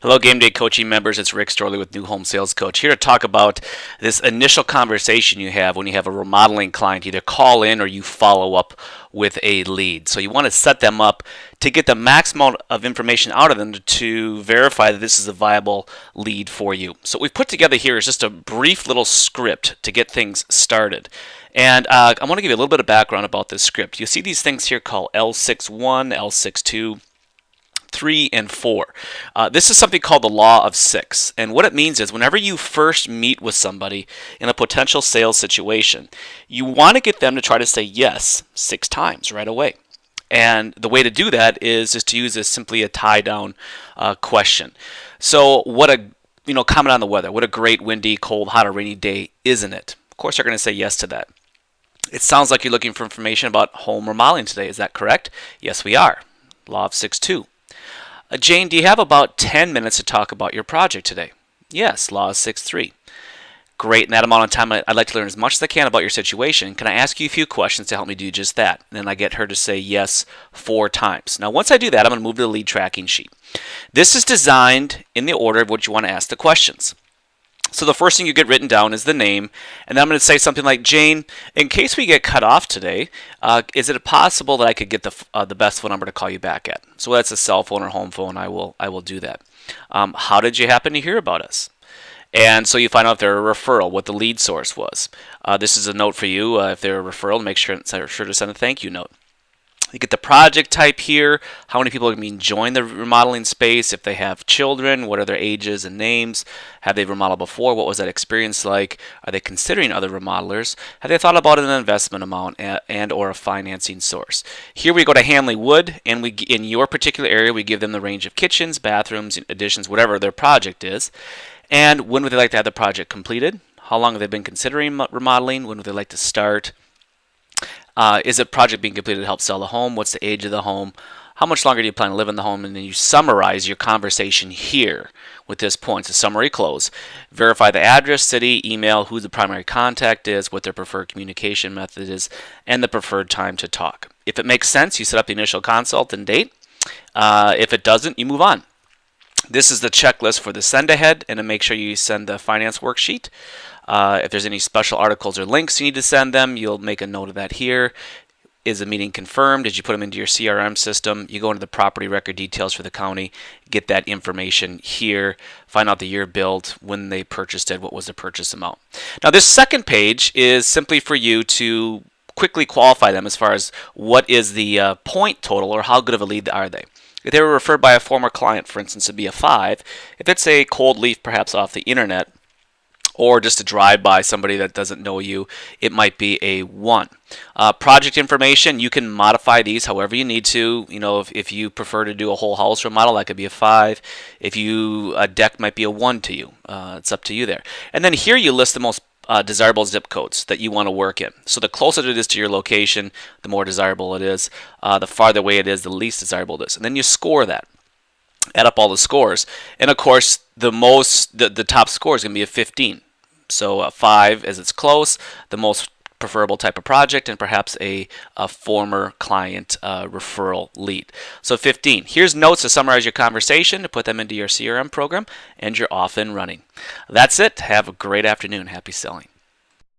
Hello, Game Day Coaching members. It's Rick Storley with New Home Sales Coach, here to talk about this initial conversation you have when you have a remodeling client. Either call in or you follow up with a lead. So you want to set them up to get the maximum of information out of them to verify that this is a viable lead for you. So what we've put together here is just a brief little script to get things started. And I want to give you a little bit of background about this script. You see these things here called L61, L62, 3, and 4. This is something called the law of 6. And what it means is whenever you first meet with somebody in a potential sales situation, you want to get them to try to say yes 6 times right away. And the way to do that is just to use simply a tie down question. So comment on the weather. What a great windy, cold, hot, or rainy day, isn't it? Of course they're going to say yes to that. It sounds like you're looking for information about home remodeling today. Is that correct? Yes, we are. Law of 6-2. Jane, do you have about 10 minutes to talk about your project today? Yes, law of 6-3. Great, in that amount of time, I'd like to learn as much as I can about your situation. Can I ask you a few questions to help me do just that? And then I get her to say yes 4 times. Now, once I do that, I'm going to move to the lead tracking sheet. This is designed in the order of what you want to ask the questions. So the first thing you get written down is the name, and then I'm going to say something like, Jane, in case we get cut off today, is it possible that I could get the best phone number to call you back at? So that's a cell phone or home phone. I will do that. How did you happen to hear about us? And so you find out if they're a referral, what the lead source was. This is a note for you. If they're a referral, make sure to send a thank you note. You get the project type here, how many people are going to join the remodeling space, if they have children, what are their ages and names, have they remodeled before, what was that experience like, are they considering other remodelers, have they thought about an investment amount and or a financing source. Here we go to Hanley Wood, and in your particular area we give them the range of kitchens, bathrooms, additions, whatever their project is, and when would they like to have the project completed, how long have they been considering remodeling, when would they like to start. Is a project being completed to help sell the home? What's the age of the home? How much longer do you plan to live in the home? And then you summarize your conversation here with this point. It's a summary close. Verify the address, city, email, who the primary contact is, what their preferred communication method is, and the preferred time to talk. If it makes sense, you set up the initial consult and date. If it doesn't, you move on. This is the checklist for the send ahead, and to make sure you send the finance worksheet. If there's any special articles or links you need to send them, you'll make a note of that here. Is the meeting confirmed? Did you put them into your CRM system? You go into the property record details for the county, get that information here, find out the year built, when they purchased it, what was the purchase amount. Now this second page is simply for you to quickly qualify them as far as what is the point total or how good of a lead are they. If they were referred by a former client, for instance, it'd be a 5. If it's a cold leaf perhaps off the internet, or just a drive-by somebody that doesn't know you, it might be a 1. Project information, you can modify these however you need to. You know, if you prefer to do a whole house remodel, that could be a 5. If a deck might be a 1 to you. It's up to you there. And then here you list the most desirable zip codes that you want to work in. So the closer it is to your location, the more desirable it is. The farther away it is, the least desirable it is. And then you score that. Add up all the scores. And of course, the top score is going to be a 15. So a 5 as it's close, the most preferable type of project, and perhaps a former client referral lead. So 15. Here's notes to summarize your conversation, to put them into your CRM program, and you're off and running. That's it. Have a great afternoon. Happy selling.